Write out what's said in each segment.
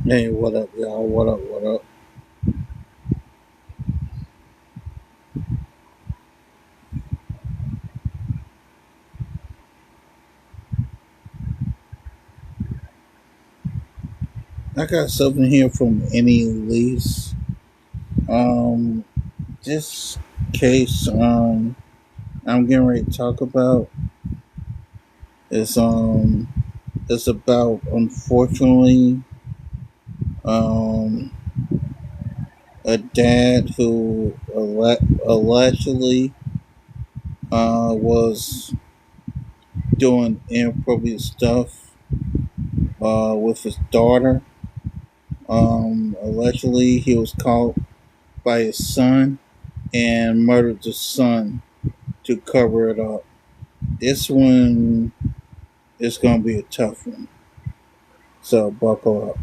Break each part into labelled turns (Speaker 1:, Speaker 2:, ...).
Speaker 1: Hey, what up, y'all? What up? What up? I got something here from any lease. Um, this case I'm getting ready to talk about is it's about, unfortunately, um a dad who allegedly was doing inappropriate stuff with his daughter. Allegedly he was caught by his son and murdered the son to cover it up. This one is going to be a tough one, so buckle up.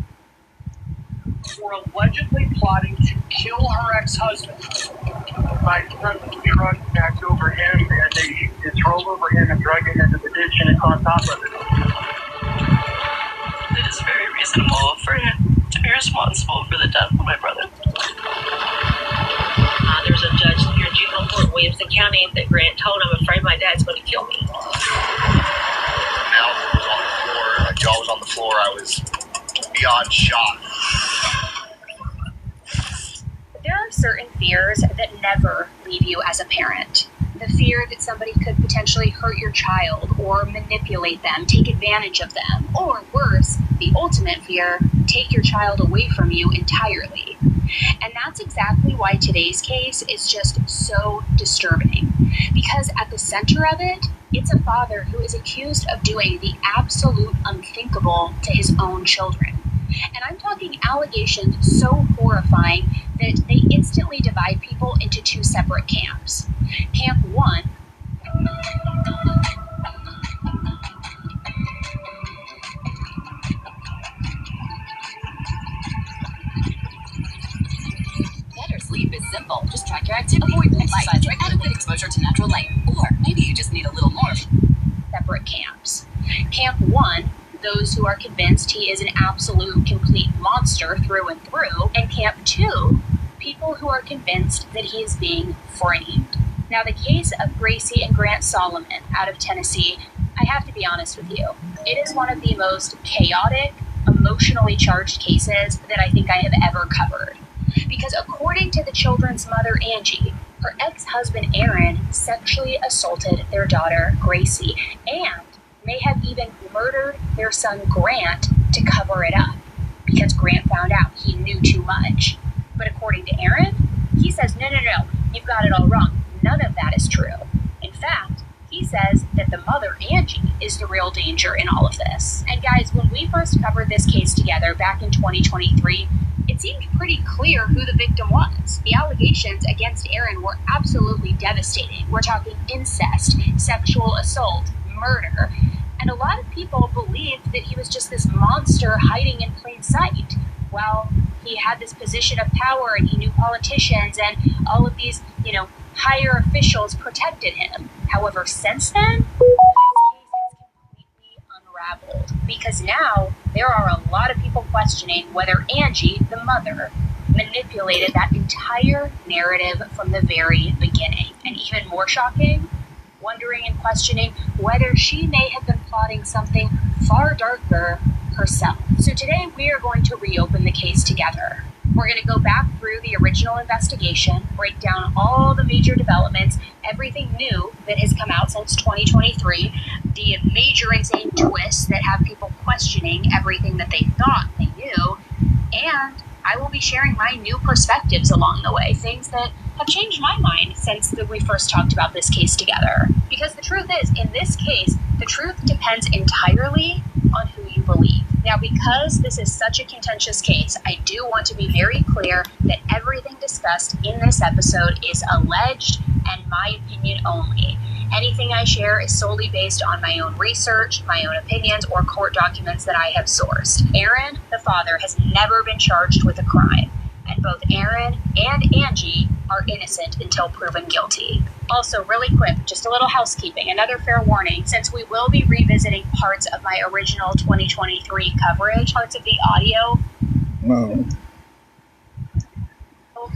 Speaker 2: For allegedly plotting to kill her ex-husband. My friend truck backed over him and they drove over him and dragged him into the ditch and it's on top of it.
Speaker 3: It is very reasonable for him to be responsible for the death of my brother.
Speaker 4: There's a judge here in juvenile court in Williamson County that Grant told him, I'm afraid my dad's going to kill me.
Speaker 5: Al was on the floor, my jaw was on the floor, I was beyond shock.
Speaker 6: There are certain fears that never leave you as a parent. The fear that somebody could potentially hurt your child or manipulate them, take advantage of them, or worse, the ultimate fear, take your child away from you entirely. And that's exactly why today's case is just so disturbing. Because at the center of it, it's a father who is accused of doing the absolute unthinkable to his own children. And I'm talking allegations so horrifying that they instantly divide people into two separate camps. Camp 1.
Speaker 7: Better sleep is simple. Just track your activity. Avoid exercise, adequate exposure to natural light. Or maybe you just need a little more.
Speaker 6: Separate camps. Camp 1, those who are convinced he is an absolute, complete monster through and through. And Camp 2, people who are convinced that he is being framed. Now, the case of Gracie and Grant Solomon out of Tennessee, I have to be honest with you, it is one of the most chaotic, emotionally charged cases that I think I have ever covered. Because according to the children's mother, Angie, her ex-husband, Aaron, sexually assaulted their daughter, Gracie, and may have even murdered their son, Grant, to cover it up. Because Grant found out he knew too much. But according to Aaron, he says, no, you've got it all wrong. None of that is true. In fact, he says that the mother, Angie, is the real danger in all of this. And guys, when we first covered this case together back in 2023, it seemed pretty clear who the victim was. The allegations against Aaron were absolutely devastating. We're talking incest, sexual assault, murder. And a lot of people believed that he was just this monster hiding in plain sight. Well, he had this position of power and he knew politicians and all of these, higher officials protected him. However, since then, this case has completely unraveled because now there are a lot of people questioning whether Angie, the mother, manipulated that entire narrative from the very beginning. And even more shocking, wondering and questioning whether she may have been plotting something far darker herself. So today we are going to reopen the case together. We're going to go back through the original investigation, break down all the major developments, everything new that has come out since 2023, the major insane twists that have people questioning everything that they thought they knew, and I will be sharing my new perspectives along the way, things that have changed my mind since we first talked about this case together. Because the truth is, in this case, the truth depends entirely on who you believe. Now, because this is such a contentious case, I do want to be very clear that everything discussed in this episode is alleged and my opinion only. Anything I share is solely based on my own research, my own opinions, or court documents that I have sourced. Aaron, the father, has never been charged with a crime, and both Aaron and Angie are innocent until proven guilty. Also, really quick, just a little housekeeping, another fair warning, since we will be revisiting parts of my original 2023 coverage, parts of the audio
Speaker 1: No.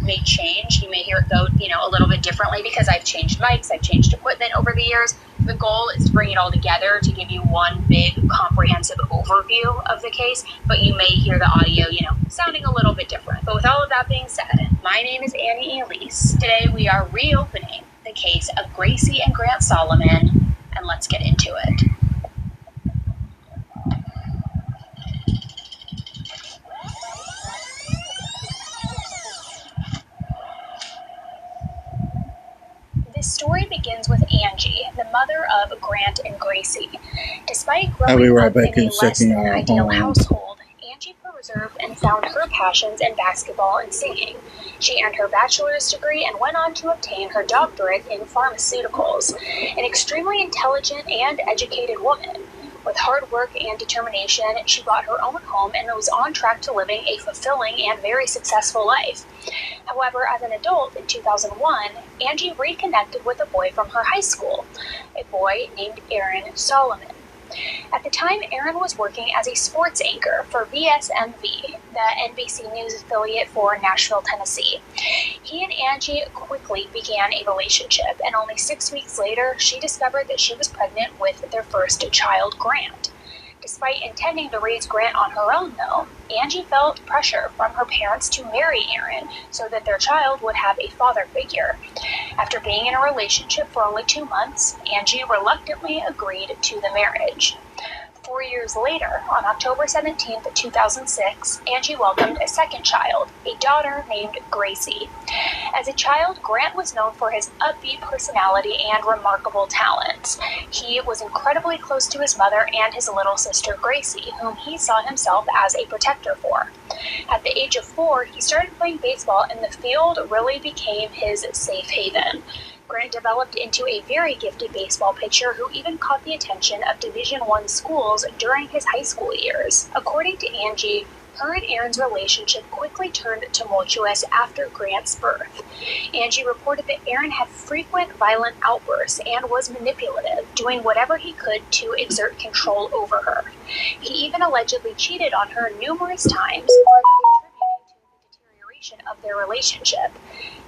Speaker 6: May change. You may hear it go, a little bit differently because I've changed mics, I've changed equipment over the years. The goal is to bring it all together to give you one big comprehensive overview of the case, but you may hear the audio, sounding a little bit different. But with all of that being said, my name is Annie Elise. Today we are reopening the case of Gracie and Grant Solomon, and let's get into it. This story begins with Angie, the mother of Grant and Gracie. Despite growing up in a less than ideal household, Angie preserved and found her passions in basketball and singing. She earned her bachelor's degree and went on to obtain her doctorate in pharmaceuticals. An extremely intelligent and educated woman. With hard work and determination, she bought her own home and was on track to living a fulfilling and very successful life. However, as an adult in 2001, Angie reconnected with a boy from her high school, a boy named Aaron Solomon. At the time, Aaron was working as a sports anchor for VSMV, the NBC News affiliate for Nashville, Tennessee. He and Angie quickly began a relationship, and only 6 weeks later, she discovered that she was pregnant with their first child, Grant. Despite intending to raise Grant on her own, though, Angie felt pressure from her parents to marry Aaron so that their child would have a father figure. After being in a relationship for only 2 months, Angie reluctantly agreed to the marriage. 4 years later, on October 17, 2006, Angie welcomed a second child, a daughter named Gracie. As a child, Grant was known for his upbeat personality and remarkable talents. He was incredibly close to his mother and his little sister Gracie, whom he saw himself as a protector for. At the age of 4, he started playing baseball, and the field really became his safe haven. Grant developed into a very gifted baseball pitcher who even caught the attention of Division I schools during his high school years. According to Angie, her and Aaron's relationship quickly turned tumultuous after Grant's birth. Angie reported that Aaron had frequent violent outbursts and was manipulative, doing whatever he could to exert control over her. He even allegedly cheated on her numerous times, of their relationship.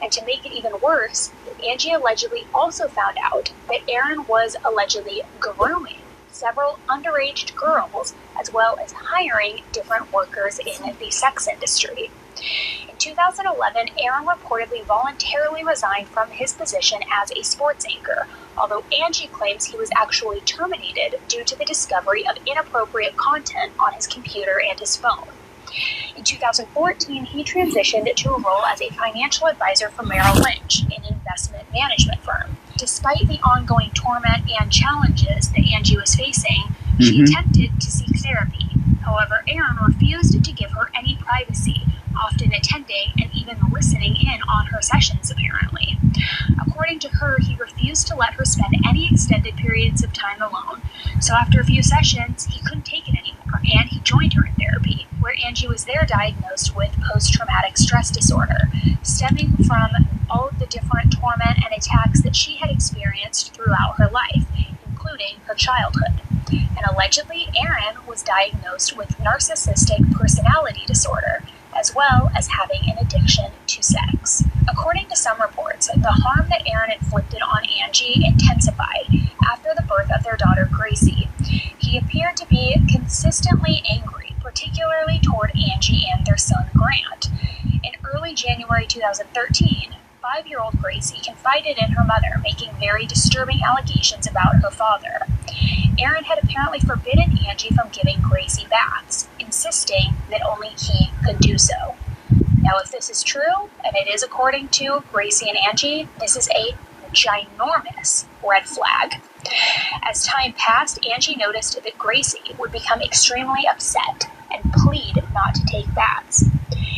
Speaker 6: And to make it even worse, Angie allegedly also found out that Aaron was allegedly grooming several underage girls, as well as hiring different workers in the sex industry. In 2011, Aaron reportedly voluntarily resigned from his position as a sports anchor, although Angie claims he was actually terminated due to the discovery of inappropriate content on his computer and his phone. In 2014, he transitioned to a role as a financial advisor for Merrill Lynch, an investment management firm. Despite the ongoing torment and challenges that Angie was facing, she attempted to seek therapy. However, Aaron refused to give her any privacy, often attending and even listening in on her sessions, apparently. According to her, he refused to let her spend any extended periods of time alone. So after a few sessions, he couldn't take it anymore, and he joined her in therapy, where Angie was there diagnosed with post-traumatic stress disorder, stemming from all of the different torment and attacks that she had experienced throughout her life, including her childhood. And allegedly, Aaron was diagnosed with narcissistic personality disorder, as well as having an addiction to sex. According to some reports, the harm that Aaron inflicted on Angie intensified after the birth of their daughter Gracie. He appeared to be consistently angry, particularly toward Angie and their son Grant. In early January 2013, 5-year-old Gracie confided in her mother, making very disturbing allegations about her father. Aaron had apparently forbidden Angie from giving Gracie baths, insisting that only he could do so. Now, if this is true, and it is according to Gracie and Angie, this is a ginormous red flag. As time passed, Angie noticed that Gracie would become extremely upset and plead not to take baths.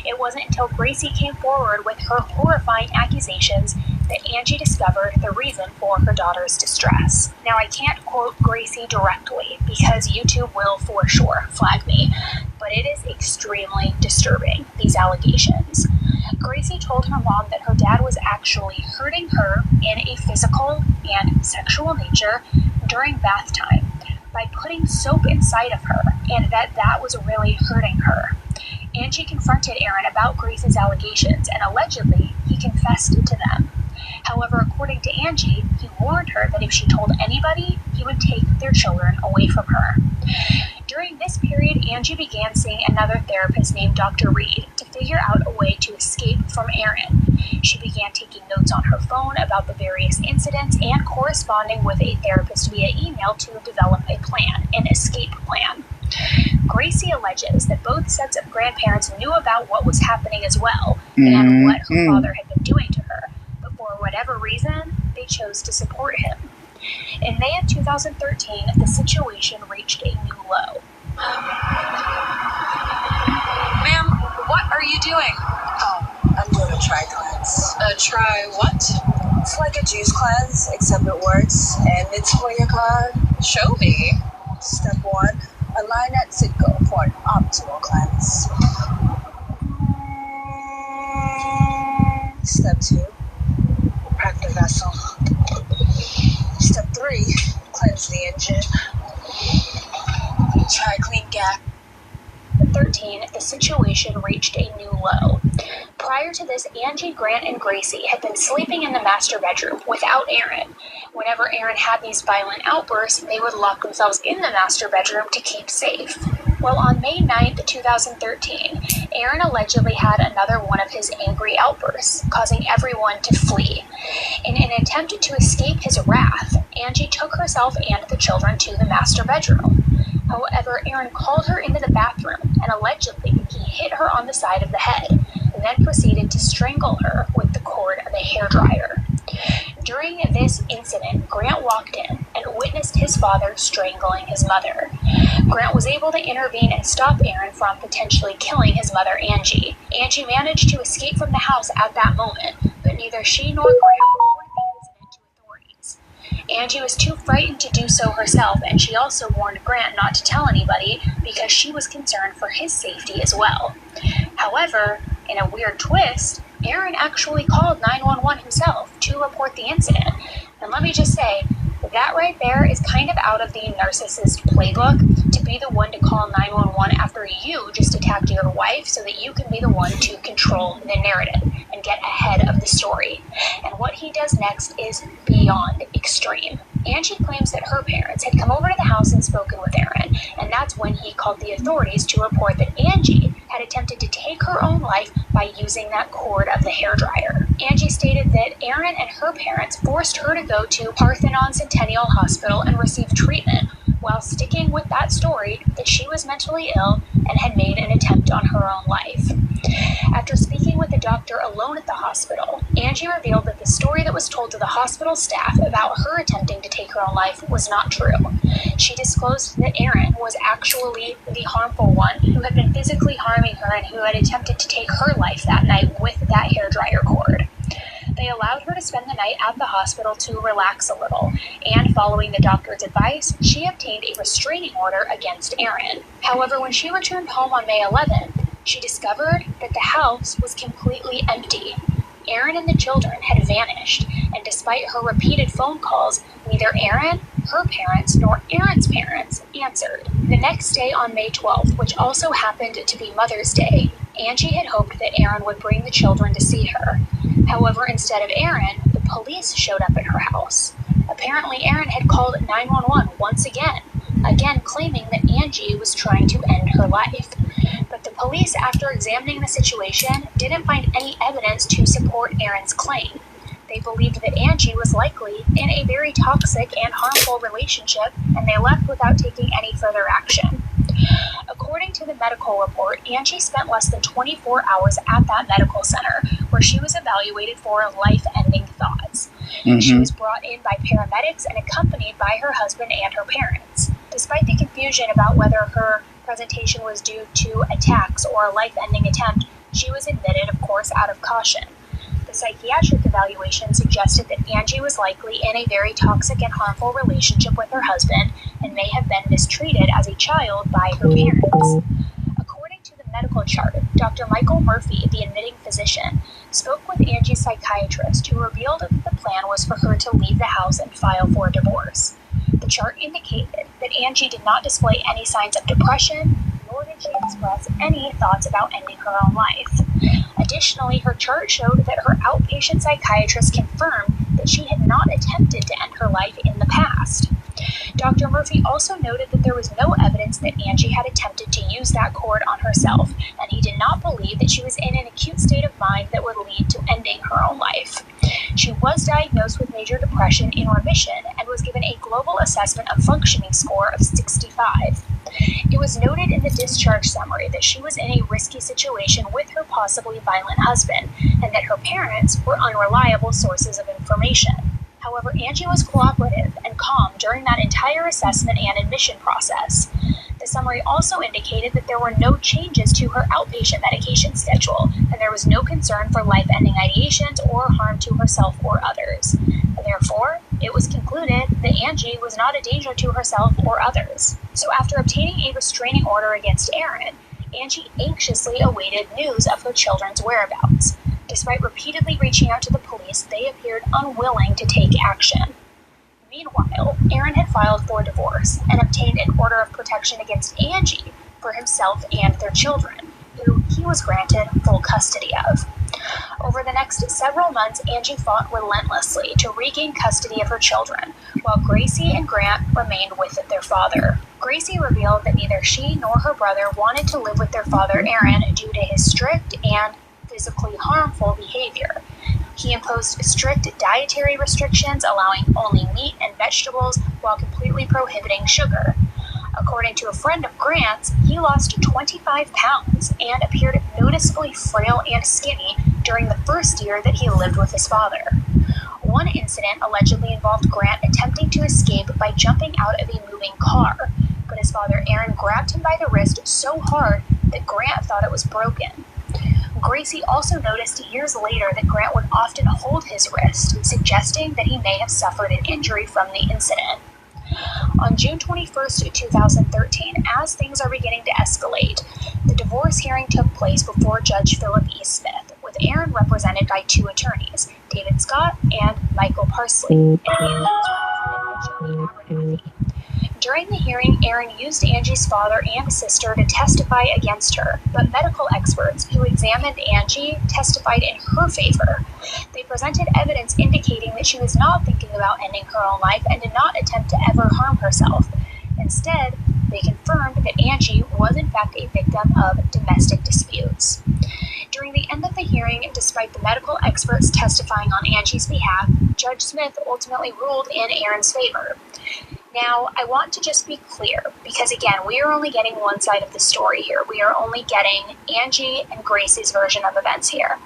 Speaker 6: It wasn't until Gracie came forward with her horrifying accusations that Angie discovered the reason for her daughter's distress. Now, I can't quote Gracie directly because YouTube will for sure flag me, but it is extremely disturbing, these allegations. Gracie told her mom that her dad was actually hurting her in a physical and sexual nature during bath time, by putting soap inside of her, and that was really hurting her. Angie confronted Aaron about Gracie's allegations, and allegedly, he confessed to them. However, according to Angie, he warned her that if she told anybody, he would take their children away from her. During this period, Angie began seeing another therapist named Dr. Reed to figure out a way to escape from Aaron. She began taking notes on her phone about the various incidents and corresponding with a therapist via email to develop a plan, an escape plan. Gracie alleges that both sets of grandparents knew about what was happening as well and what her father had been doing to her, but for whatever reason, they chose to support him. In May of 2013, the situation reached a new low.
Speaker 7: Ma'am, what are you doing?
Speaker 8: Oh, I'm doing a try cleanse.
Speaker 7: A try what?
Speaker 8: It's like a juice cleanse, except it works, and it's for your card.
Speaker 7: Show me.
Speaker 8: Step 1, align at Citgo for an optimal cleanse. Step 2, prep the vessel. Step 3, cleanse the engine. Try clean gap.
Speaker 6: 13, the situation reached a new low. Prior to this, Angie, Grant, and Gracie had been sleeping in the master bedroom without Aaron. Whenever Aaron had these violent outbursts, they would lock themselves in the master bedroom to keep safe. Well, on May 9th, 2013, Aaron allegedly had another one of his angry outbursts, causing everyone to flee. In an attempt to escape his wrath, Angie took herself and the children to the master bedroom. However, Aaron called her into the bathroom, and allegedly he hit her on the side of the head, and then proceeded to strangle her with the cord of a hairdryer. During this incident, Grant walked in and witnessed his father strangling his mother. Grant was able to intervene and stop Aaron from potentially killing his mother, Angie. Angie managed to escape from the house at that moment, but neither she nor Grant reported the incident to authorities. Angie was too frightened to do so herself, and she also warned Grant not to tell anybody because she was concerned for his safety as well. However, in a weird twist, Aaron actually called 911 himself to report the incident. And let me just say, that right there is kind of out of the narcissist playbook, to be the one to call 911 after you just attacked your wife so that you can be the one to control the narrative and get ahead of the story. And what he does next is beyond extreme. Angie claims that her parents had come over to the house and spoken with Aaron, and that's when he called the authorities to report that Angie had attempted to take her own life by using that cord of the hairdryer. Angie stated that Aaron and her parents forced her to go to Parthenon Centennial Hospital and receive treatment, while sticking with that story that she was mentally ill and had made an attempt on her own life. After speaking with the doctor alone at the hospital, Angie revealed that the story that was told to the hospital staff about her attempting to take her own life was not true. She disclosed that Aaron was actually the harmful one who had been physically harming her and who had attempted to take her life that night with that hairdryer cord. They allowed her to spend the night at the hospital to relax a little, and following the doctor's advice, she obtained a restraining order against Aaron. However, when she returned home on May 11th, she discovered that the house was completely empty. Aaron and the children had vanished, and despite her repeated phone calls, neither Aaron, her parents, nor Aaron's parents answered. The next day on May 12th, which also happened to be Mother's Day, Angie had hoped that Aaron would bring the children to see her. However, instead of Aaron, the police showed up at her house. Apparently, Aaron had called 911 once again claiming that Angie was trying to end her life. But the police, after examining the situation, didn't find any evidence to support Aaron's claim. They believed that Angie was likely in a very toxic and harmful relationship, and they left without taking any further action. According to the medical report, Angie spent less than 24 hours at that medical center, where she was evaluated for life-ending thoughts. She was brought in by paramedics and accompanied by her husband and her parents. Despite the confusion about whether her presentation was due to attacks or a life-ending attempt, she was admitted, of course, out of caution. The psychiatric evaluation suggested that Angie was likely in a very toxic and harmful relationship with her husband and may have been mistreated as a child by her parents. According to the medical chart, Dr. Michael Murphy, the admitting physician, spoke with Angie's psychiatrist, who revealed that the plan was for her to leave the house and file for a divorce. The chart indicated that Angie did not display any signs of depression, nor did she express any thoughts about ending her own life. Additionally, her chart showed that her outpatient psychiatrist confirmed that she had not attempted to end her life in the past. Dr. Murphy also noted that there was no evidence that Angie had attempted to use that cord on herself, and he did not believe that she was in an acute state of mind that would lead to ending her own life. She was diagnosed with major depression in remission and was given a global assessment of functioning score of 65. It was noted in the discharge summary that she was in a risky situation with her possibly violent husband, and that her parents were unreliable sources of information. However, Angie was cooperative and calm during that entire assessment and admission process. The summary also indicated that there were no changes to her outpatient medication schedule, and there was no concern for life-ending ideations or harm to herself or others. Therefore, it was concluded that Angie was not a danger to herself or others. So after obtaining a restraining order against Aaron, Angie anxiously awaited news of her children's whereabouts. Despite repeatedly reaching out to the police, they appeared unwilling to take action. Meanwhile, Aaron had filed for divorce and obtained an order of protection against Angie for himself and their children, who he was granted full custody of. Over the next several months, Angie fought relentlessly to regain custody of her children, while Gracie and Grant remained with their father. Gracie revealed that neither she nor her brother wanted to live with their father Aaron due to his strict and physically harmful behavior. He imposed strict dietary restrictions, allowing only meat and vegetables while completely prohibiting sugar. According to a friend of Grant's, he lost 25 pounds and appeared noticeably frail and skinny during the first year that he lived with his father. One incident allegedly involved Grant attempting to escape by jumping out of a moving car, but his father Aaron grabbed him by the wrist so hard that Grant thought it was broken. Gracie also noticed years later that Grant would often hold his wrist, suggesting that he may have suffered an injury from the incident. On June 21st, 2013, as things are beginning to escalate, the divorce hearing took place before Judge Philip E. Smith, with Aaron represented by two attorneys, David Scott and Michael Parsley, and Anna was represented by Jody Abernathy. During the hearing, Aaron used Angie's father and sister to testify against her, but medical experts who examined Angie testified in her favor. They presented evidence indicating that she was not thinking about ending her own life and did not attempt to ever harm herself. Instead, they confirmed that Angie was in fact a victim of domestic disputes. During the end of the hearing, despite the medical experts testifying on Angie's behalf, Judge Smith ultimately ruled in Aaron's favor. Now, I want to just be clear, because again, we are only getting one side of the story here. We are only getting Angie and Gracie's version of events here.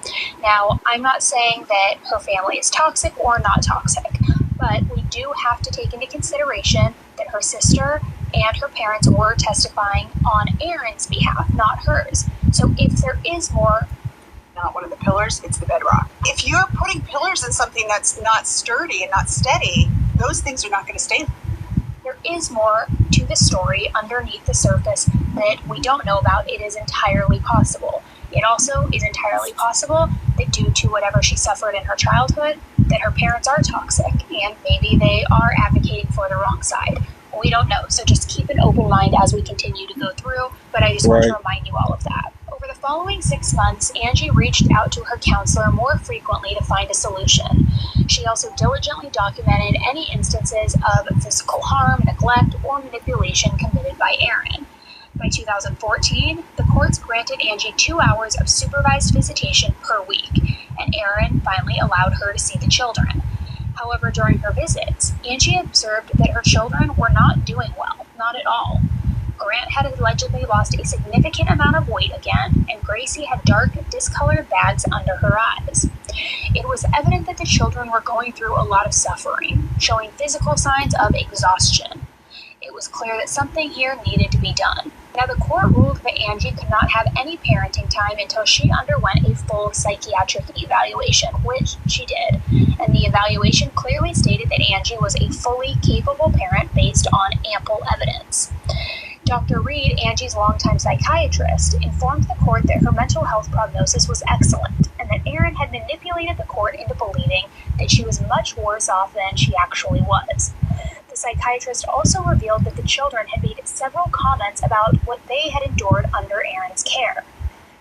Speaker 6: Now, I'm not saying that her family is toxic or not toxic, but we do have to take into consideration that her sister and her parents were testifying on Aaron's behalf, not hers. So if there is more,
Speaker 9: not one of the pillars, it's the bedrock. If you're putting pillars in something that's not sturdy and not steady, those things are not going to stay.
Speaker 6: There is more to the story underneath the surface that we don't know about. It is entirely possible. It also is entirely possible that due to whatever she suffered in her childhood, that her parents are toxic and maybe they are advocating for the wrong side. We don't know, so just keep an open mind as we continue to go through, but I just want to remind you all of that. Over the following 6 months, Angie reached out to her counselor more frequently to find a solution. She also diligently documented any instances of physical harm, neglect, or manipulation committed by Aaron. By 2014, the courts granted Angie 2 hours of supervised visitation per week, and Aaron finally allowed her to see the children. However, during her visits, Angie observed that her children were not doing well, not at all. Grant had allegedly lost a significant amount of weight again, and Gracie had dark, discolored bags under her eyes. It was evident that the children were going through a lot of suffering, showing physical signs of exhaustion. It was clear that something here needed to be done. Now, the court ruled that Angie could not have any parenting time until she underwent a full psychiatric evaluation, which she did, and the evaluation clearly stated that Angie was a fully capable parent based on ample evidence. Dr. Reed, Angie's longtime psychiatrist, informed the court that her mental health prognosis was excellent, and that Aaron had manipulated the court into believing that she was much worse off than she actually was. The The psychiatrist also revealed that the children had made several comments about what they had endured under Aaron's care.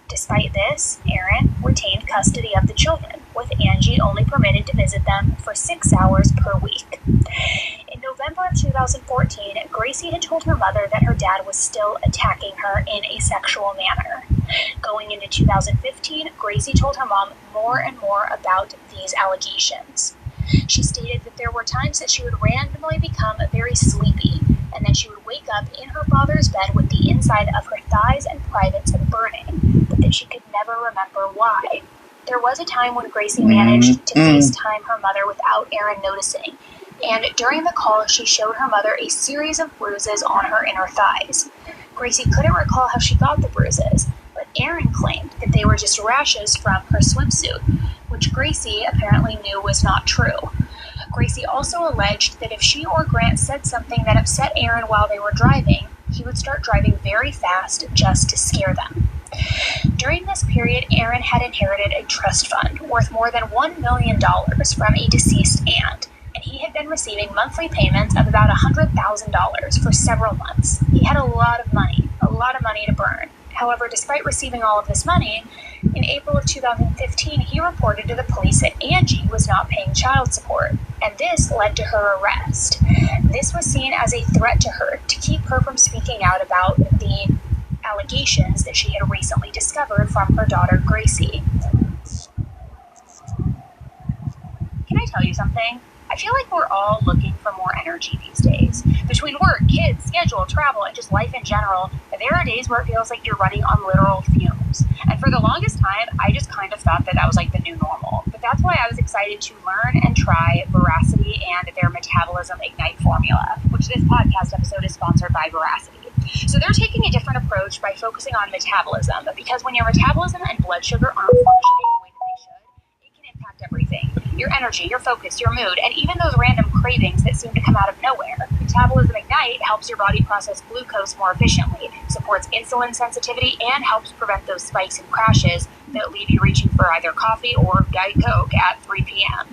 Speaker 6: Despite this, Aaron retained custody of the children, with Angie only permitted to visit them for 6 hours per week. In November of 2014, Gracie had told her mother that her dad was still attacking her in a sexual manner. Going into 2015, Gracie told her mom more and more about these allegations. She stated that there were times that she would randomly become very sleepy, and then she would wake up in her father's bed with the inside of her thighs and privates burning, but that she could never remember why. There was a time when Gracie managed to FaceTime her mother without Aaron noticing, and during the call she showed her mother a series of bruises on her inner thighs. Gracie couldn't recall how she got the bruises, but Aaron claimed that they were just rashes from her swimsuit, which Gracie apparently knew was not true. Gracie also alleged that if she or Grant said something that upset Aaron while they were driving, he would start driving very fast just to scare them. During this period, Aaron had inherited a trust fund worth more than $1 million from a deceased aunt, and he had been receiving monthly payments of about $100,000 for several months. He had a lot of money to burn. However, despite receiving all of this money, in April of 2015, he reported to the police that Angie was not paying child support, and this led to her arrest. This was seen as a threat to her to keep her from speaking out about the allegations that she had recently discovered from her daughter, Gracie. Can I tell you something? I feel like we're all looking for more energy these days. Between work, kids, schedule, travel, and just life in general, there are days where it feels like you're running on literal fumes. And for the longest time, I just kind of thought that was like the new normal. But that's why I was excited to learn and try Veracity and their Metabolism Ignite formula, which this podcast episode is sponsored by Veracity. So they're taking a different approach by focusing on metabolism, because when your metabolism and blood sugar aren't functioning the way that they should, it can impact everything. Your energy, your focus, your mood, and even those random cravings that seem to come out of nowhere. Metabolism Ignite helps your body process glucose more efficiently, supports insulin sensitivity, and helps prevent those spikes and crashes that leave you reaching for either coffee or Diet Coke at 3 p.m.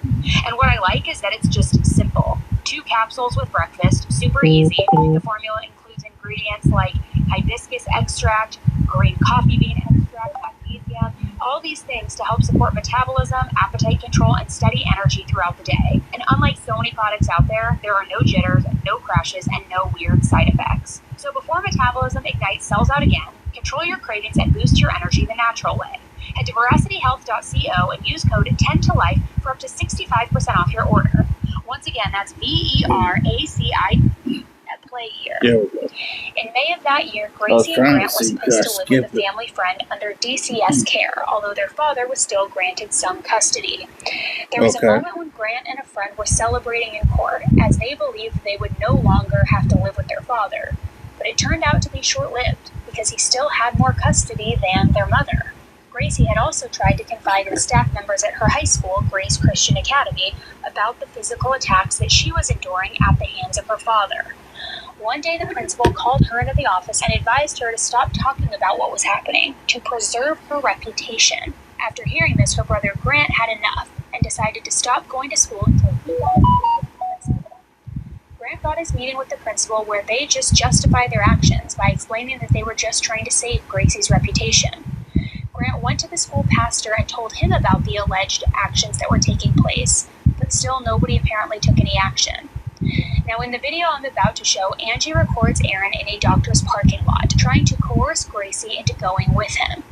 Speaker 6: And what I like is that it's just simple. 2 capsules with breakfast, super easy. The formula includes ingredients like hibiscus extract, green coffee bean extract, magnesium, all these things to help support metabolism, appetite control, and steady energy throughout the day. And unlike so many products out there, there are no jitters, no crashes, and no weird side effects. So before Metabolism Ignite sells out again, control your cravings and boost your energy the natural way. Head to veracityhealth.co and use code 10TOLIFE for up to 65% off your order. Once again, that's VERACI at play here. In May of that year, Gracie and Grant were supposed to live with a family friend under DCS care, although their father was still granted some custody. There was a moment when Grant and a friend were celebrating in court, as they believed they would no longer have to live with their father. But it turned out to be short-lived, because he still had more custody than their mother. Gracie had also tried to confide in staff members at her high school, Grace Christian Academy, about the physical attacks that she was enduring at the hands of her father. One day the principal called her into the office and advised her to stop talking about what was happening, to preserve her reputation. After hearing this, her brother Grant had enough and decided to stop going to school until he got with the principal. Grant got his meeting with the principal where they just justified their actions by explaining that they were just trying to save Gracie's reputation. Grant went to the school pastor and told him about the alleged actions that were taking place, but still nobody apparently took any action. Now, in the video I'm about to show, Angie records Aaron in a doctor's parking lot, trying to coerce Gracie into going with him.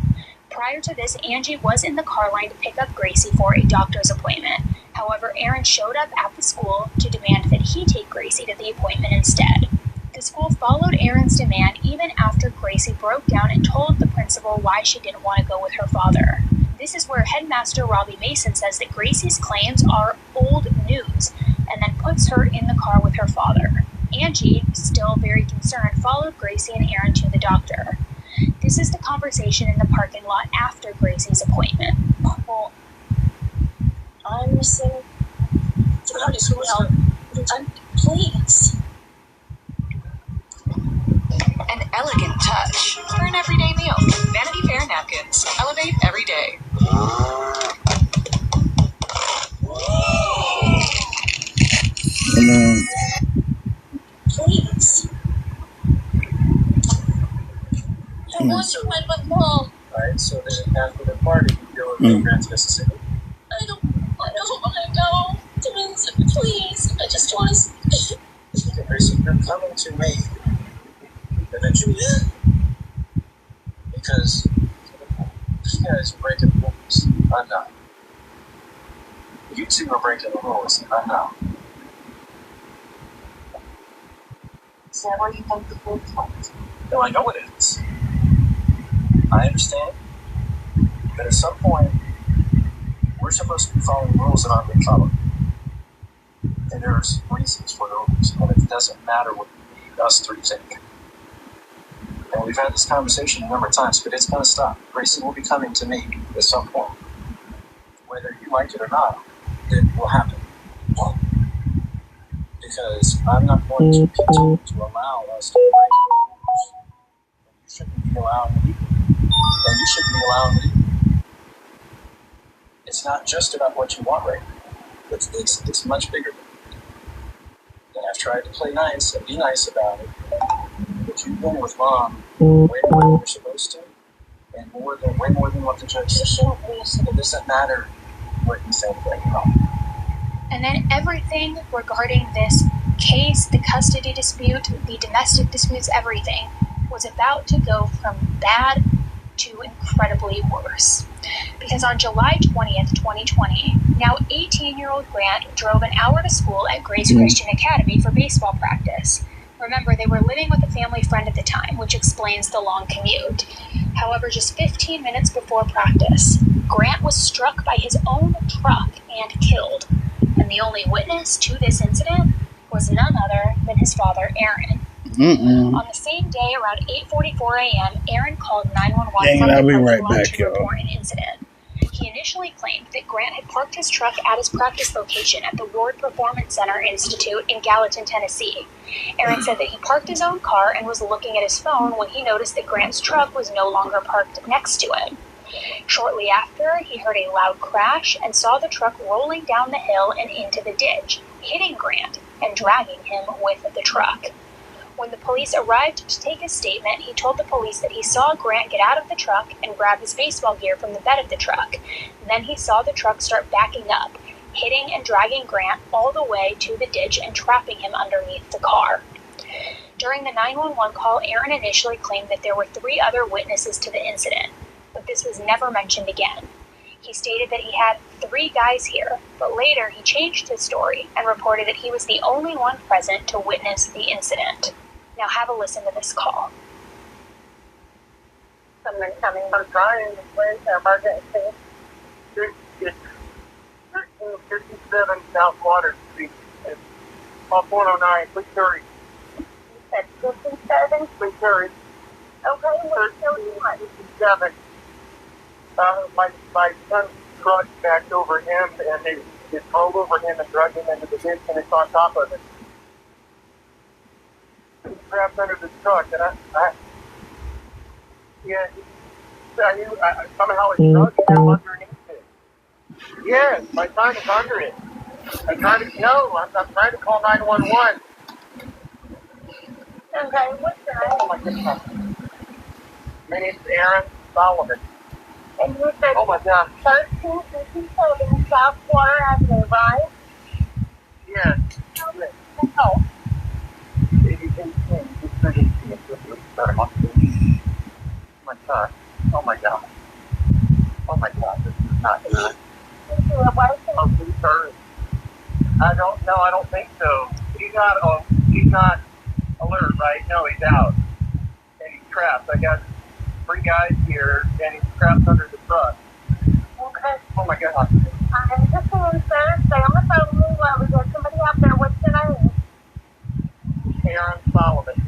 Speaker 6: Prior to this, Angie was in the car line to pick up Gracie for a doctor's appointment. However, Aaron showed up at the school to demand that he take Gracie to the appointment instead. The school followed Aaron's demand even after Gracie broke down and told the principal why she didn't want to go with her father. This is where Headmaster Robbie Mason says that Gracie's claims are old news, and then puts her in the car with her father. Angie, still very concerned, followed Gracie and Aaron to the doctor. This is the conversation in the parking lot after Gracie's appointment. Well,
Speaker 8: I'm missing to go to school. Please.
Speaker 7: An elegant touch for an everyday meal. Vanity Fair napkins. Elevate every day.
Speaker 2: right? So then after the party, you go to Grant's Mississippi.
Speaker 3: I don't want to go to Mississippi, please. I just want to.
Speaker 2: Okay, Gracie, you're coming to me eventually. Because you guys are breaking the rules. I'm not. You two are breaking the rules. I'm not.
Speaker 3: Is that where you think the food comes?
Speaker 2: No, I know it is. I understand. But at some point, we're supposed to be following rules that aren't being followed. And there's reasons for the rules. And it doesn't matter what us three think. And we've had this conversation a number of times, but it's going to stop. Gracie will be coming to me at some point. Whether you like it or not, it will happen. Because I'm not going to continue to allow us to break the rules. And you shouldn't be allowing me. And you shouldn't be allowing me. It's not just about what you want right now. It's much bigger than that. And I've tried to play nice and be nice about it. But you've been with Mom way more than you're supposed to, and way more than what the judge said. It doesn't matter what you think right now.
Speaker 6: And then everything regarding this case, the custody dispute, the domestic disputes, everything was about to go from bad to incredibly worse. Because on July 20th, 2020, now 18-year-old Grant drove an hour to school at Grace Christian Academy for baseball practice. Remember, they were living with a family friend at the time, which explains the long commute. However, just 15 minutes before practice, Grant was struck by his own truck and killed. And the only witness to this incident was none other than his father, Aaron. On the same day, around 8:44 a.m., Aaron called 911 from the parking lot to report an incident. He initially claimed that Grant had parked his truck at his practice location at the Ward Performance Center Institute in Gallatin, Tennessee. Aaron said that he parked his own car and was looking at his phone when he noticed that Grant's truck was no longer parked next to him. Shortly after, he heard a loud crash and saw the truck rolling down the hill and into the ditch, hitting Grant and dragging him with the truck. When the police arrived to take his statement, he told the police that he saw Grant get out of the truck and grab his baseball gear from the bed of the truck. Then he saw the truck start backing up, hitting and dragging Grant all the way to the ditch and trapping him underneath the car. During the 911 call, Aaron initially claimed that there were 3 other witnesses to the incident, but this was never mentioned again. He stated that he had 3 guys here, but later he changed his story and reported that he was the only one present to witness the incident. Now have a listen to this call.
Speaker 2: Someone coming from trying to place emergency. 1357 South Water Street. It's off 109. Please hurry. You said 57? Please hurry. Okay, what's going on? 57. My son's truck backed over him, and they drove over him and dragged him into the ditch, and it's on top of it. He trapped under the truck, and somehow his truck is underneath it. Yes, my son is under it. I'm trying to call 911. Okay, what's your name? Oh my goodness. My name's Aaron Solomon. And you said, oh my God, 1357 South Water Avenue, right? Yes. Oh. My God. Oh my God. Oh my God, this is not good. Oh, please hurry. I don't think so. He's not alert, right? No, he's out. And he's trapped. I got 3 guys here, and he's trapped under the truck. Okay. Oh my God. I'm just saying, sir, stay on the phone with me while we get somebody out there. What's your name? Aaron Solomon.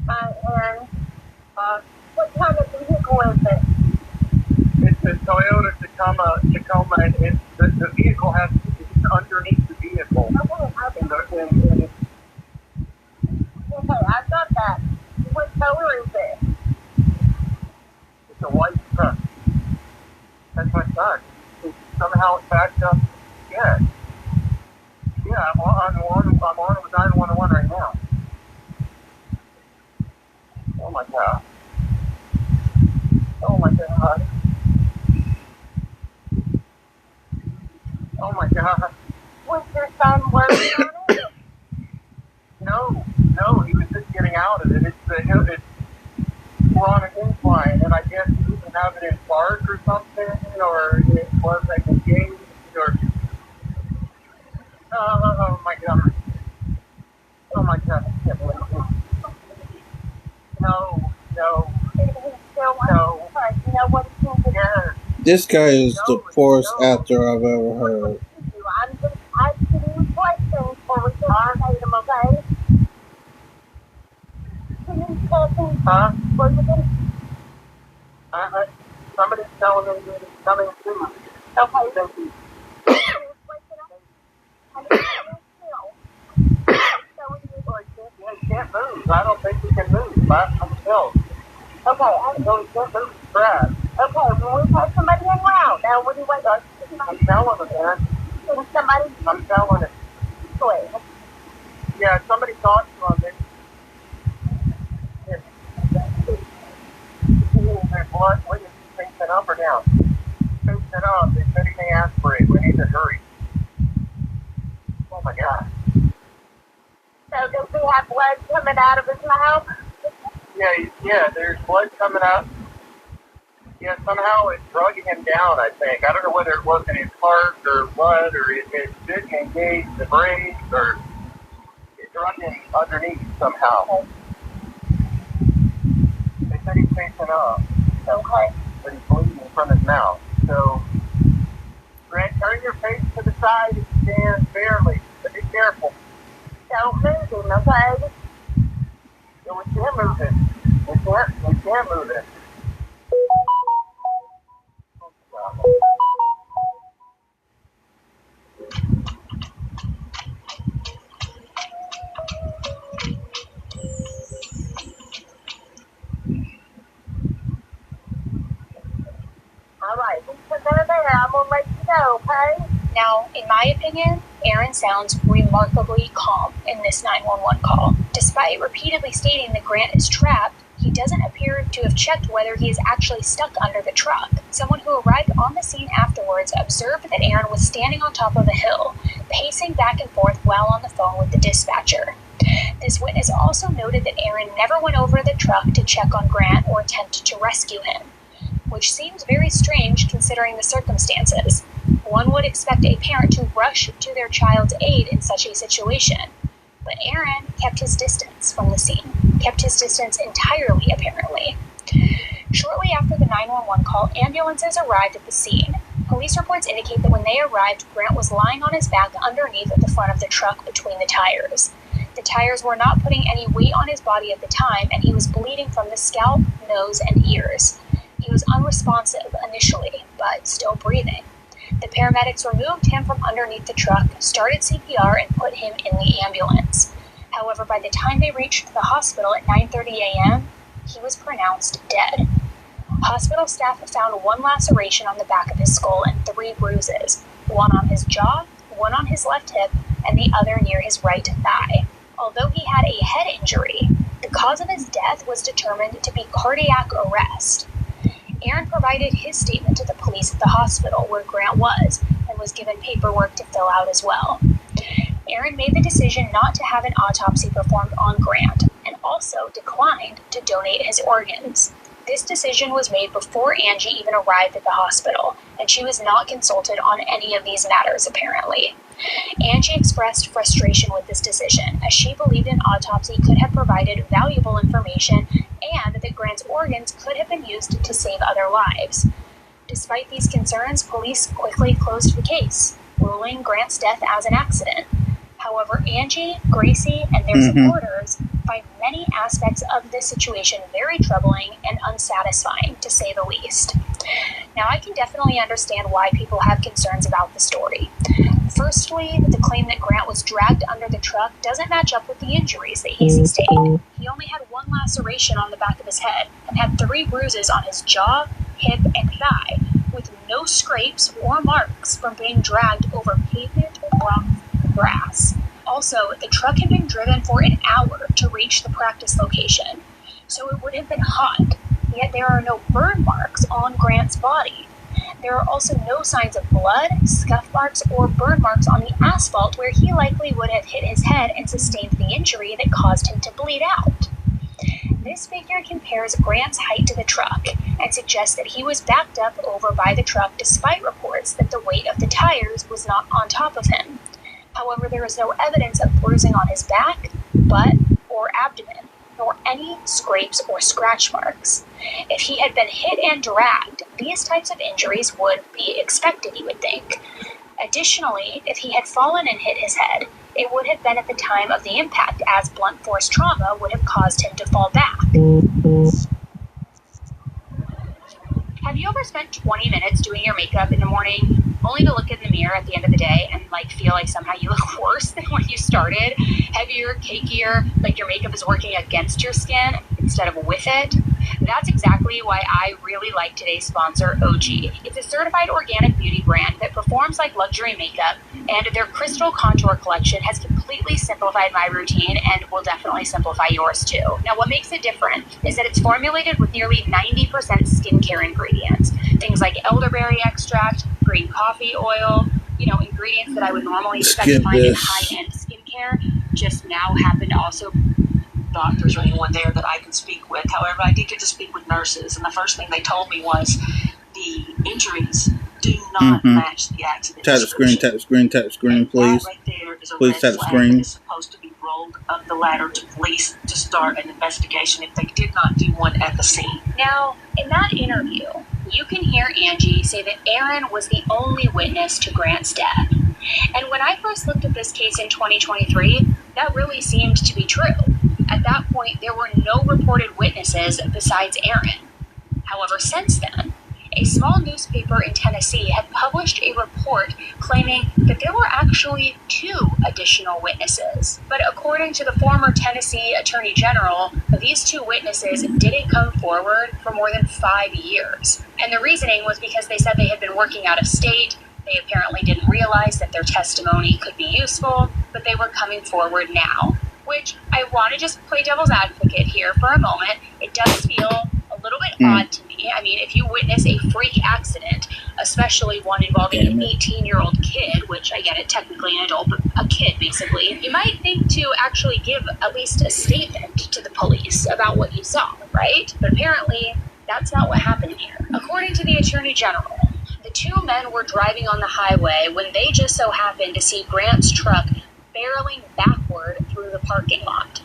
Speaker 2: And what kind of vehicle is it? It's a Toyota Tacoma, and the vehicle it's underneath the vehicle. Okay, I got that. What color is it? It's a white truck. That's my son. Somehow it's backed up. Yeah. Yeah, I'm on with 911 right now. Oh my God. were on an incline, and I guess you didn't have it in park or something, or it was like engaged, or... Oh my God. Oh my God, I can't believe it. No. Yes.
Speaker 1: This guy is the poorest actor I've ever heard.
Speaker 8: I'm just asking you questions for we can answer them, okay? Can you tell me what you think?
Speaker 2: Somebody's telling me that it's coming soon.
Speaker 8: Okay.
Speaker 2: Thank you. He can't move. I don't think he can move. I'm still.
Speaker 8: Okay,
Speaker 2: No, he can't move. He's trapped.
Speaker 8: okay, well, we've had somebody in round. Now, what do you want?
Speaker 2: I'm telling him, man.
Speaker 8: Somebody,
Speaker 2: I'm telling him.
Speaker 8: wait.
Speaker 2: Yeah, somebody talked to him. Their blood, what is he facing up or down? Facing up. They said he may aspirate. We need to hurry. Oh my God.
Speaker 8: So, does he have blood coming out of his mouth?
Speaker 2: Yeah, there's blood coming out. Yeah, somehow it's drugging him down, I think. I don't know whether it was in his heart or what, or it didn't engage the brain, or it drugged him underneath somehow. They said he's facing up.
Speaker 8: Okay.
Speaker 2: But he's bleeding from his mouth. So, Grant, turn your face to the side and stand fairly. But be careful.
Speaker 8: Don't move him, okay?
Speaker 2: So we can't move it. We can't move it.
Speaker 8: All right, so there, I'm gonna let you know, okay?
Speaker 6: Now, in my opinion, Aaron sounds remarkably calm in this 911 call. Despite repeatedly stating that Grant is trapped, he doesn't appear to have checked whether he is actually stuck under the truck. Someone who arrived on the scene afterwards observed that Aaron was standing on top of a hill, pacing back and forth while on the phone with the dispatcher. This witness also noted that Aaron never went over the truck to check on Grant or attempt to rescue him, which seems very strange considering the circumstances. One would expect a parent to rush to their child's aid in such a situation. But Aaron kept his distance from the scene, kept his distance entirely, apparently. Shortly after the 911 call, ambulances arrived at the scene. Police reports indicate that when they arrived, Grant was lying on his back underneath the front of the truck between the tires. The tires were not putting any weight on his body at the time, and he was bleeding from the scalp, nose, and ears. He was unresponsive initially, but still breathing. The paramedics removed him from underneath the truck, started CPR, and put him in the ambulance. However, by the time they reached the hospital at 9:30 a.m., he was pronounced dead. Hospital staff found one laceration on the back of his skull and 3 bruises, one on his jaw, one on his left hip, and the other near his right thigh. Although he had a head injury, the cause of his death was determined to be cardiac arrest. Aaron provided his statement to the police at the hospital where Grant was and was given paperwork to fill out as well. Aaron made the decision not to have an autopsy performed on Grant and also declined to donate his organs. This decision was made before Angie even arrived at the hospital, and she was not consulted on any of these matters apparently. Angie expressed frustration with this decision, as she believed an autopsy could have provided valuable information and that Grant's organs could have been used to save other lives. Despite these concerns, police quickly closed the case, ruling Grant's death as an accident. However, Angie, Gracie, and their supporters find many aspects of this situation very troubling and unsatisfying, to say the least. Now, I can definitely understand why people have concerns about the story. Firstly, the claim that Grant was dragged under the truck doesn't match up with the injuries that he sustained. He only had 1 laceration on the back of his head and had 3 bruises on his jaw, hip, and thigh, with no scrapes or marks from being dragged over pavement, rock, or grass. Also, the truck had been driven for an hour to reach the practice location, so it would have been hot, yet there are no burn marks on Grant's body. There are also no signs of blood, scuff marks, or burn marks on the asphalt where he likely would have hit his head and sustained the injury that caused him to bleed out. This figure compares Grant's height to the truck and suggests that he was backed up over by the truck despite reports that the weight of the tires was not on top of him. However, there is no evidence of bruising on his back, butt, or abdomen, nor any scrapes or scratch marks. If he had been hit and dragged, these types of injuries would be expected, you would think. Additionally, if he had fallen and hit his head, it would have been at the time of the impact, as blunt force trauma would have caused him to fall back. Have you ever spent 20 minutes doing your makeup in the morning, only to look in the mirror at the end of the day and feel like somehow you look worse than when you started? Heavier, cakier, like your makeup is working against your skin instead of with it? That's exactly why I really like today's sponsor, OG. It's a certified organic beauty brand that performs like luxury makeup, and their Crystal Contour collection has completely simplified my routine and will definitely simplify yours too. Now, what makes it different is that it's formulated with nearly 90% skincare ingredients. Things like elderberry extract, green coffee oil, ingredients that I would normally expect to find in high-end skincare just now happen to also doctors or anyone there that I can speak with. However, I did get to speak with nurses, and the first thing they told me was the injuries do not match the accident.
Speaker 1: Tap the screen, please.
Speaker 6: That right there is a
Speaker 1: Please
Speaker 6: red
Speaker 1: tap the
Speaker 6: flag
Speaker 1: screen.
Speaker 6: that is supposed to be rolled up the ladder to police to start an investigation if they did not do one at the scene. Now, in that interview, you can hear Angie say that Aaron was the only witness to Grant's death. And when I first looked at this case in 2023, that really seemed to be true. At that point, there were no reported witnesses besides Aaron. However, since then, a small newspaper in Tennessee had published a report claiming that there were actually 2 additional witnesses. But according to the former Tennessee Attorney General, these 2 witnesses didn't come forward for more than 5 years. And the reasoning was because they said they had been working out of state. They apparently didn't realize that their testimony could be useful, but they were coming forward now. Which I want to just play devil's advocate here for a moment. It does feel a little bit odd to me. I mean, if you witness a freak accident, especially one involving an 18-year-old kid, which I get it, technically an adult, but a kid basically, you might think to actually give at least a statement to the police about what you saw, right? But apparently, that's not what happened here. According to the Attorney General, the 2 men were driving on the highway when they just so happened to see Grant's truck barreling backward through the parking lot.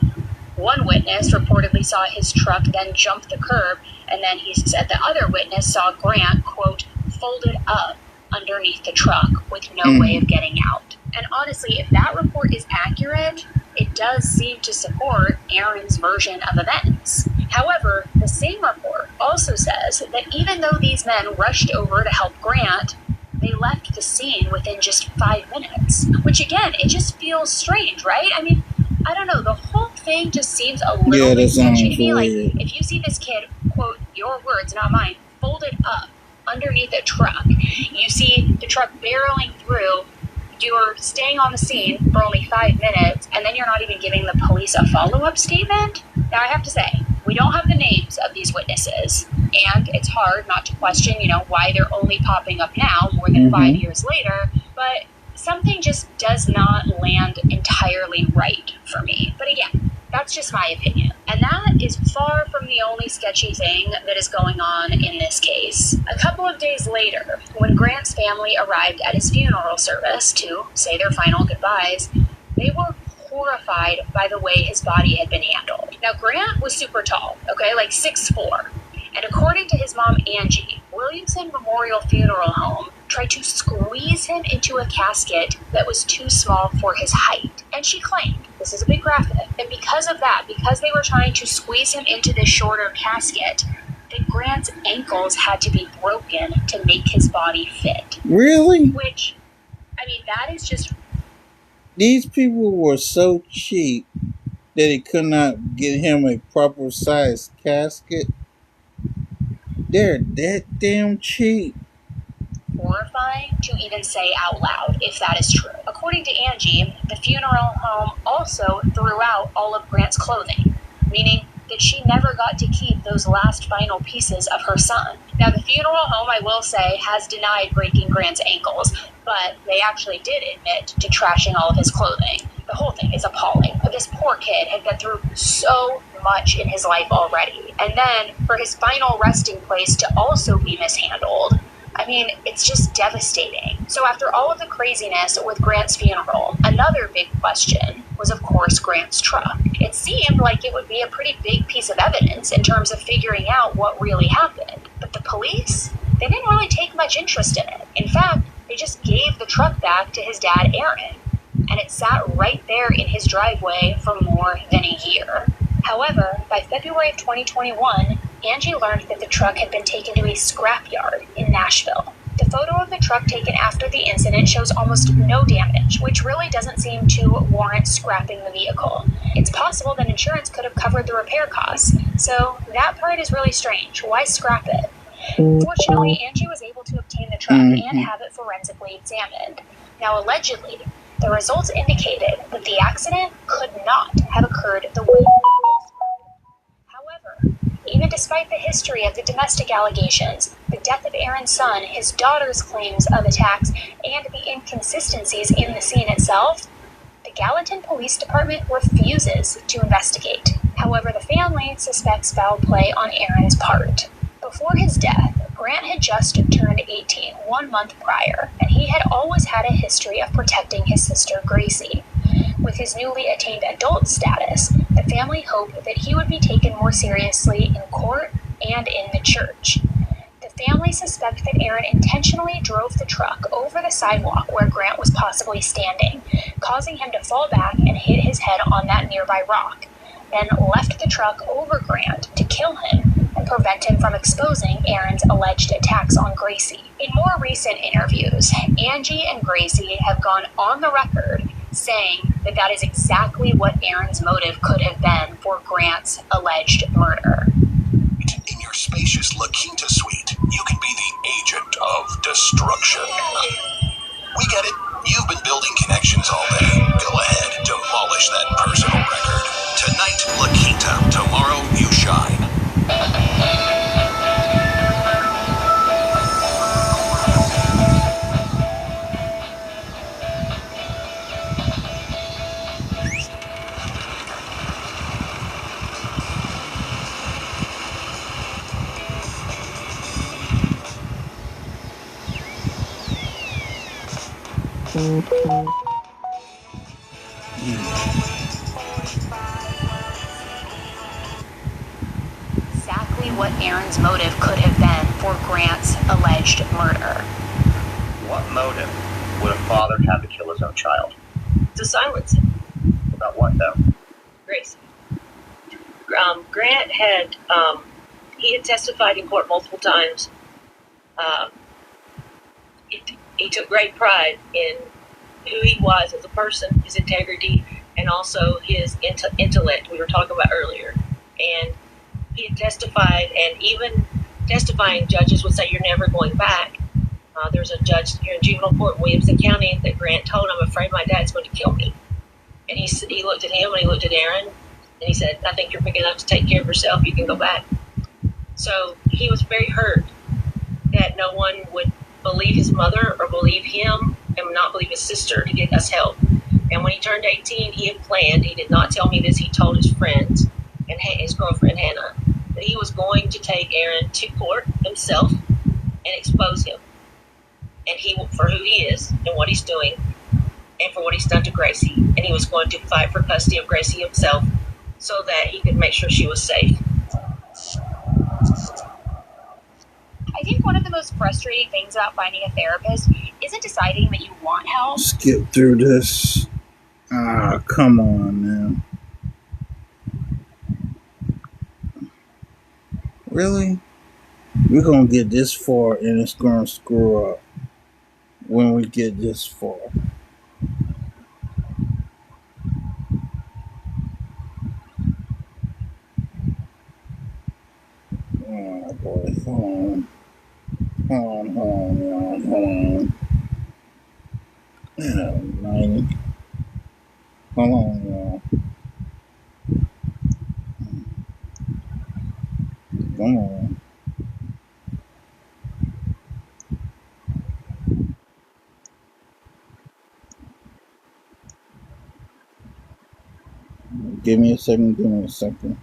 Speaker 6: One witness reportedly saw his truck then jump the curb, and then he said the other witness saw Grant, quote, folded up underneath the truck with no way of getting out. And honestly, if that report is accurate, it does seem to support Aaron's version of events. However, the same report also says that even though these men rushed over to help Grant, they left the scene within just 5 minutes, which again, it just feels strange, right? I mean, I don't know, the whole thing just seems a little bit sketchy to me. Like, if you see this kid, quote, your words, not mine, folded up underneath a truck, you see the truck barreling through, you're staying on the scene for only 5 minutes, and then you're not even giving the police a follow-up statement? Now, I have to say, we don't have the names of these witnesses, and it's hard not to question, why they're only popping up now, more than 5 years later, but something just does not land entirely right for me. But again, that's just my opinion. And that is far from the only sketchy thing that is going on in this case. A couple of days later, when Grant's family arrived at his funeral service to say their final goodbyes, they were horrified by the way his body had been handled. Now, Grant was super tall, okay, like 6'4". And according to his mom, Angie, Williamson Memorial Funeral Home tried to squeeze him into a casket that was too small for his height. And she claimed, this is a big graphic, that because of that, because they were trying to squeeze him into this shorter casket, that Grant's ankles had to be broken to make his body fit.
Speaker 1: Really?
Speaker 6: Which, I mean, that is just...
Speaker 1: These people were so cheap that they could not get him a proper size casket. They're that damn cheap.
Speaker 6: Horrifying to even say out loud, if that is true. According to Angie, the funeral home also threw out all of Grant's clothing, meaning that she never got to keep those last final pieces of her son. Now, the funeral home, I will say, has denied breaking Grant's ankles, but they actually did admit to trashing all of his clothing. The whole thing is appalling. But this poor kid had been through so much in his life already. And then for his final resting place to also be mishandled, I mean, it's just devastating. So after all of the craziness with Grant's funeral, another big question was, of course, Grant's truck. It seemed like it would be a pretty big piece of evidence in terms of figuring out what really happened. But the police, they didn't really take much interest in it. In fact, they just gave the truck back to his dad, Aaron, and it sat right there in his driveway for more than a year. However, by February of 2021, Angie learned that the truck had been taken to a scrapyard in Nashville. The photo of the truck taken after the incident shows almost no damage, which really doesn't seem to warrant scrapping the vehicle. It's possible that insurance could have covered the repair costs, so that part is really strange. Why scrap it? Fortunately, Angie was able to obtain the truck and have it forensically examined. Now, allegedly, the results indicated that the accident could not have occurred the way it was described. However, even despite the history of the domestic allegations, the death of Aaron's son, his daughter's claims of attacks, and the inconsistencies in the scene itself, the Gallatin Police Department refuses to investigate. However, the family suspects foul play on Aaron's part. Before his death, Grant had just turned 18 1 month prior, and he had always had a history of protecting his sister Gracie. With his newly attained adult status, the family hoped that he would be taken more seriously in court and in the church. The family suspect that Aaron intentionally drove the truck over the sidewalk where Grant was possibly standing, causing him to fall back and hit his head on that nearby rock, then left the truck over Grant to kill him and prevent him from exposing Aaron's alleged attacks on Gracie. In more recent interviews, Angie and Gracie have gone on the record saying that that is exactly what Aaron's motive could have been for Grant's alleged murder.
Speaker 10: In your spacious La Quinta suite, you can be the agent of destruction. We get it. You've been building connections all day. Go ahead, demolish that personal record. Tonight, La Quinta. Tomorrow, you shine.
Speaker 6: Exactly what Aaron's motive could have been for Grant's alleged murder.
Speaker 5: What motive would a father have to kill his own child?
Speaker 4: To silence him.
Speaker 5: About what, though?
Speaker 4: Gracie. Grant had he had testified in court multiple times. He took great pride in who he was as a person, his integrity, and also his intellect we were talking about earlier. And he had testified, and even testifying judges would say, "You're never going back." There's a judge here in juvenile court in Williamson County that Grant told, "I'm afraid my dad's going to kill me." And he looked at him and he looked at Aaron, and he said, "I think you're big enough to take care of yourself. You can go back." So he was very hurt that no one would believe his mother or believe him and not believe his sister to get us help. And when he turned 18, he had planned, he did not tell me this, he told his friends and his girlfriend Hannah that he was going to take Aaron to court himself and expose him. And he, for who he is and what he's doing and for what he's done to Gracie. And he was going to fight for custody of Gracie himself so that he could make sure she was safe.
Speaker 6: I think one of the most frustrating things about finding a therapist isn't deciding that you want help.
Speaker 1: Skip through this. Come on now. Really? We're going to get this far and it's going to screw up when we get this far. Oh boy, hold on. Hold on. Yeah, 90. Hold on, y'all. Come on. Give me a second.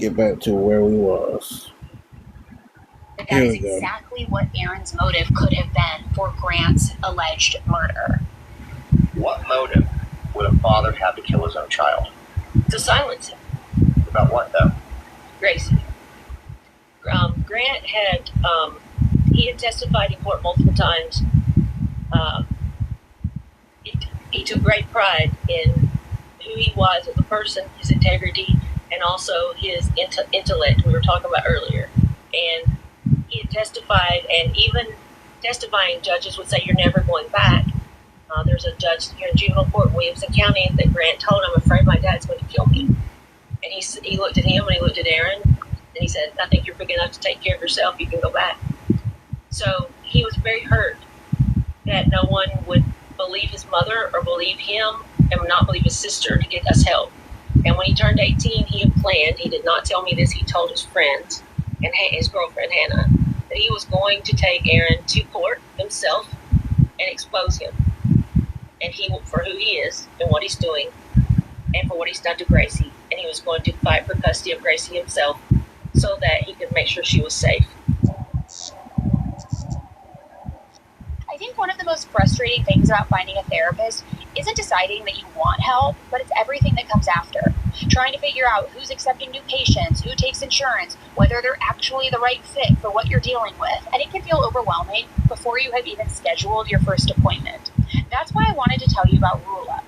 Speaker 1: get back to where we was.
Speaker 6: That
Speaker 1: Here
Speaker 6: is
Speaker 1: we go.
Speaker 6: exactly what Aaron's motive could have been for Grant's alleged murder.
Speaker 5: What motive would a father have to kill his own child?
Speaker 4: To silence him.
Speaker 5: About what, though?
Speaker 4: Gracie. Grant had he had testified in court multiple times. He took great pride in who he was as a person, his integrity, and also his intellect we were talking about earlier. And he had testified, and even testifying judges would say, "You're never going back." There's a judge here in juvenile court in Williamson County that Grant told, "I'm afraid my dad's going to kill me." And he looked at him and he looked at Aaron, and he said, "I think you're big enough to take care of yourself. You can go back." So he was very hurt that no one would believe his mother or believe him and not believe his sister to get us help. And when he turned 18, he had planned, he did not tell me this, he told his friends and his girlfriend Hannah that he was going to take Aaron to court himself and expose him. And for who he is and what he's doing and for what he's done to Gracie. And he was going to fight for custody of Gracie himself so that he could make sure she was safe.
Speaker 6: I think one of the most frustrating things about finding a therapist isn't deciding that you want help, but it's everything that comes after. Trying to figure out who's accepting new patients, who takes insurance, whether they're actually the right fit for what you're dealing with. And it can feel overwhelming before you have even scheduled your first appointment. That's why I wanted to tell you about Rula.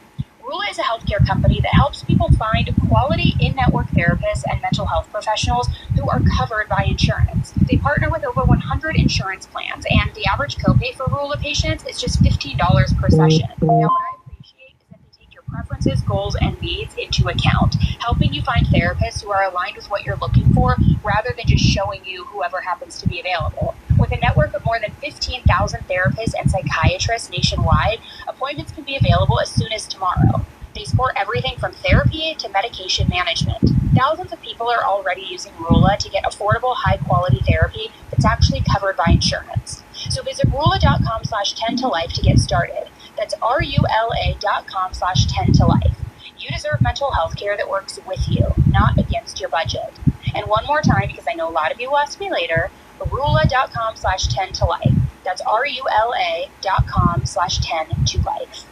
Speaker 6: Rula is a healthcare company that helps people find quality in-network therapists and mental health professionals who are covered by insurance. They partner with over 100 insurance plans, and the average copay for Rula patients is just $15 per session. Now, what I appreciate is that they take your preferences, goals, and needs into account, helping you find therapists who are aligned with what you're looking for, rather than just showing you whoever happens to be available. With a network of more than 15,000 therapists and psychiatrists nationwide, appointments can be available as soon as tomorrow. They support everything from therapy to medication management. Thousands of people are already using Rula to get affordable, high-quality therapy that's actually covered by insurance. So visit Rula.com/10to-life to get started. That's RULA.com/10to-life. You deserve mental health care that works with you, not against your budget. And one more time, because I know a lot of you will ask me later, Rula.com/10to-life. That's RULA.com/10to-life.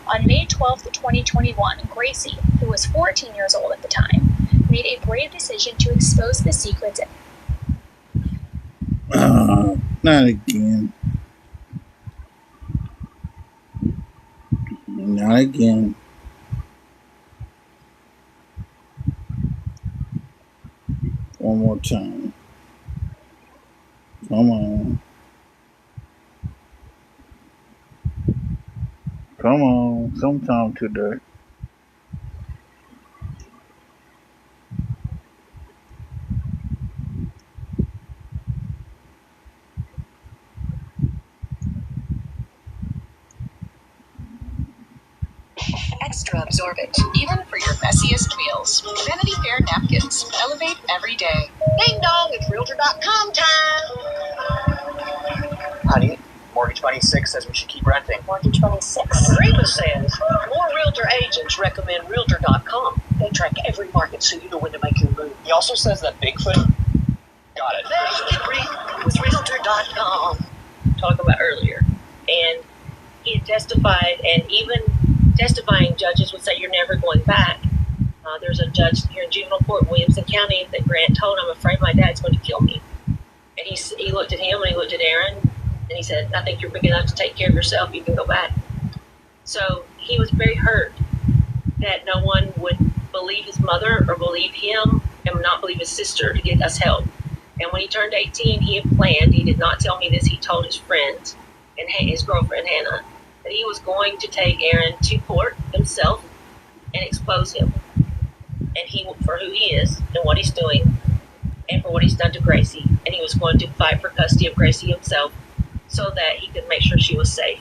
Speaker 6: On May 12th, 2021, Gracie, who was 14 years old at the time, made a brave decision to expose the secrets.
Speaker 1: Not again. Not again. One more time. Come on. Come on. Sometime today.
Speaker 7: Extra absorbent, even for your messiest meals. Vanity Fair napkins. Elevate every day.
Speaker 8: Ding dong, it's Realtor.com time.
Speaker 5: Honey, Mortgage Money 6 says we should keep renting.
Speaker 6: Mortgage Money 6.
Speaker 11: Reba says more realtor agents recommend Realtor.com. They track every market so you know when to make your move.
Speaker 5: He also says that Bigfoot. Got it.
Speaker 11: Let's get real with Realtor.com.
Speaker 4: Talking about earlier. And he had testified, and even testifying judges would say, "You're never going back." There's a judge here in juvenile court in Williamson County that Grant told, "I'm afraid my dad's going to kill me." And he looked at him and he looked at Aaron, and he said, "I think you're big enough to take care of yourself. You can go back." So he was very hurt that no one would believe his mother or believe him and not believe his sister to get us help. And when he turned 18, he had planned, he did not tell me this, he told his friends and his girlfriend Hannah that he was going to take Aaron to court himself and expose him. And for who he is and what he's doing and for what he's done to Gracie. And he was going to fight for custody of Gracie himself so that he could make sure she was safe.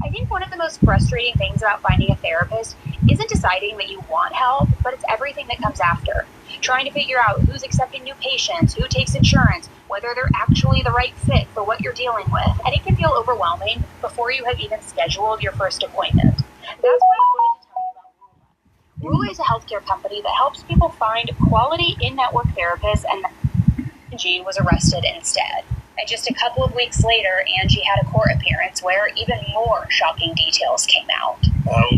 Speaker 6: I think one of the most frustrating things about finding a therapist isn't deciding that you want help, but it's everything that comes after. Trying to figure out who's accepting new patients, who takes insurance, whether they're actually the right fit for what you're dealing with. And it can feel overwhelming before you have even scheduled your first appointment. That's why I wanted to tell you about Rula. Rula is a healthcare company that helps people find quality in-network therapists, and Angie was arrested instead. And just a couple of weeks later, Angie had a court appearance where even more shocking details came out.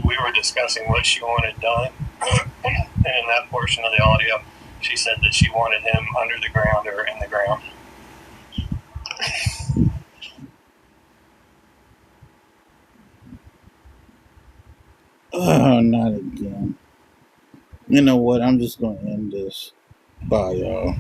Speaker 2: We were discussing what she wanted done, and in that portion of the audio, she said that she wanted him under the ground or in the ground.
Speaker 1: Oh, not again. You know what? I'm just going to end this. Bye, y'all.